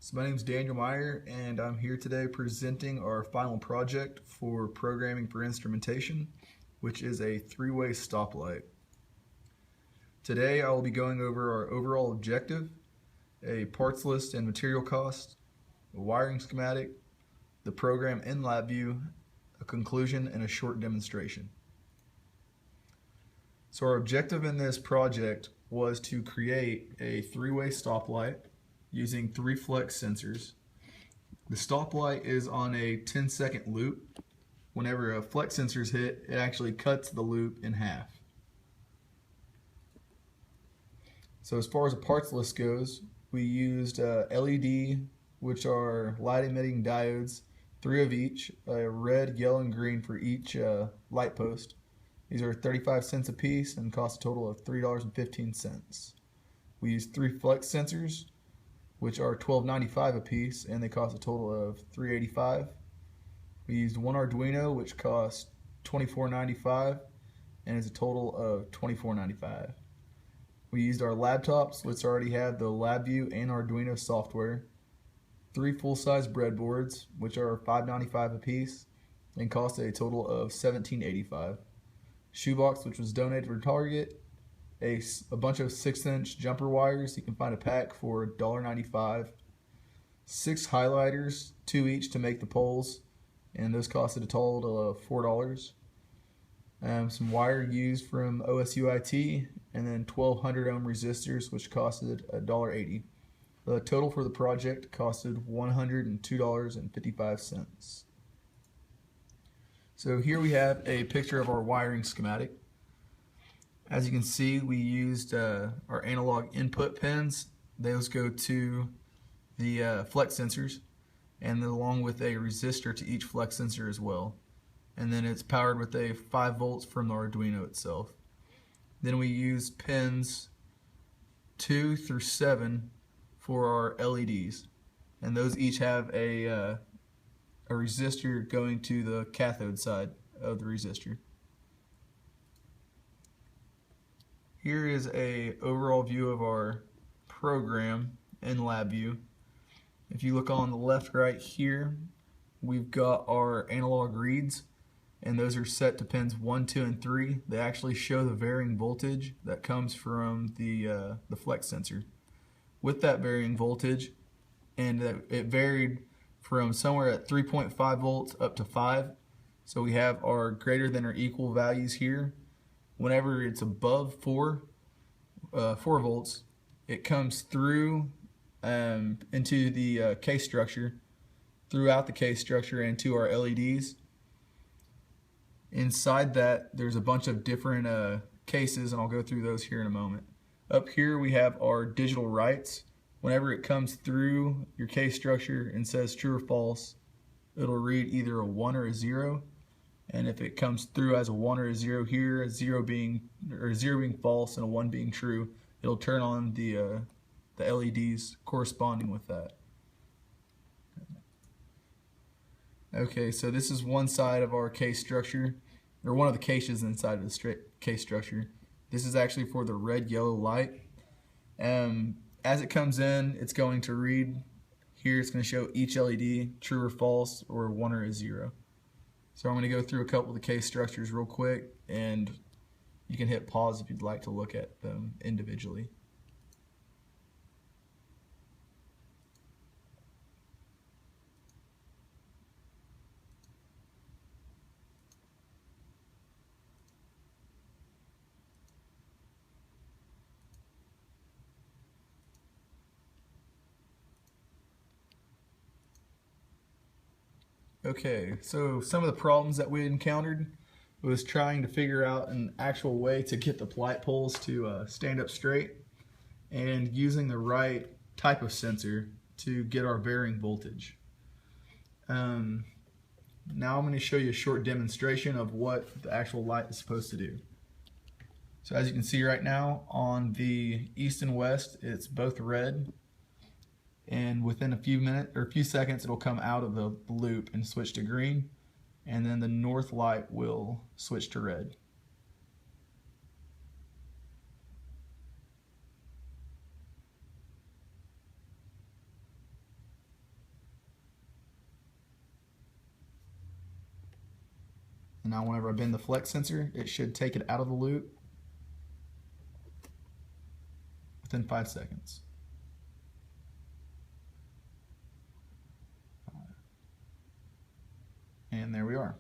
So my name is Daniel Meyer, and I'm here today presenting our final project for programming for instrumentation, which is a three-way stoplight. Today I will be going over our overall objective, a parts list and material cost, a wiring schematic, the program in LabVIEW, a conclusion, and a short demonstration. So our objective in this project was to create a three-way stoplight using 3 flex sensors. The stoplight is on a 10-second loop. Whenever a flex sensor is hit, it actually cuts the loop in half. So as far as a parts list goes, we used LED, which are light emitting diodes, 3 of each, red, yellow, and green for each light post. These are 35 cents a piece and cost a total of $3.15. We used 3 flex sensors, which are $12.95 a piece, and they cost a total of $3.85. We used 1 Arduino, which cost $24.95 and is a total of $24.95. We used our laptops, which already have the LabVIEW and Arduino software. 3 full-size breadboards, which are $5.95 a piece and cost a total of $17.85. Shoebox, which was donated for Target. A bunch of 6-inch jumper wires. You can find a pack for $1.95. 6 highlighters, 2 each to make the poles, and those costed a total of $4. Some wire used from OSUIT, and then 1200 ohm resistors, which costed $1.80. The total for the project costed $102.55. So here we have a picture of our wiring schematic. As you can see, we used our analog input pins. Those go to the flex sensors, and along with a resistor to each flex sensor as well. And then it's powered with a 5 volts from the Arduino itself. Then we use pins 2 through 7 for our LEDs, and those each have a resistor going to the cathode side of the resistor. Here is a overall view of our program in LabVIEW. If you look on the left right here, we've got our analog reads, and those are set to pins 1, 2, and 3. They actually show the varying voltage that comes from the flex sensor. With that varying voltage, and it varied from somewhere at 3.5 volts up to 5. So we have our greater than or equal values here. Whenever it's above 4 volts, it comes through into the case structure, throughout the case structure into our LEDs. Inside that, there's a bunch of different cases, and I'll go through those here in a moment. Up here we have our digital writes. Whenever it comes through your case structure and says true or false, it'll read either a 1 or a 0. And if it comes through as a 1 or a 0 here, a 0 being false and a 1 being true, it'll turn on the LEDs corresponding with that. Okay, so this is one side of our case structure, or one of the cases inside of the case structure. This is actually for the red, yellow light. As it comes in, it's going to read here. It's going to show each LED true or false, or a 1 or a 0. So I'm going to go through a couple of the case structures real quick, and you can hit pause if you'd like to look at them individually. Okay, so some of the problems that we encountered was trying to figure out an actual way to get the light poles to stand up straight, and using the right type of sensor to get our varying voltage. Now I'm going to show you a short demonstration of what the actual light is supposed to do. So as you can see right now, on the east and west, it's both red, and within a few seconds it'll come out of the loop and switch to green, and then the north light will switch to red. now whenever I bend the flex sensor, it should take it out of the loop within 5 seconds. And there we are.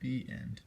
The end.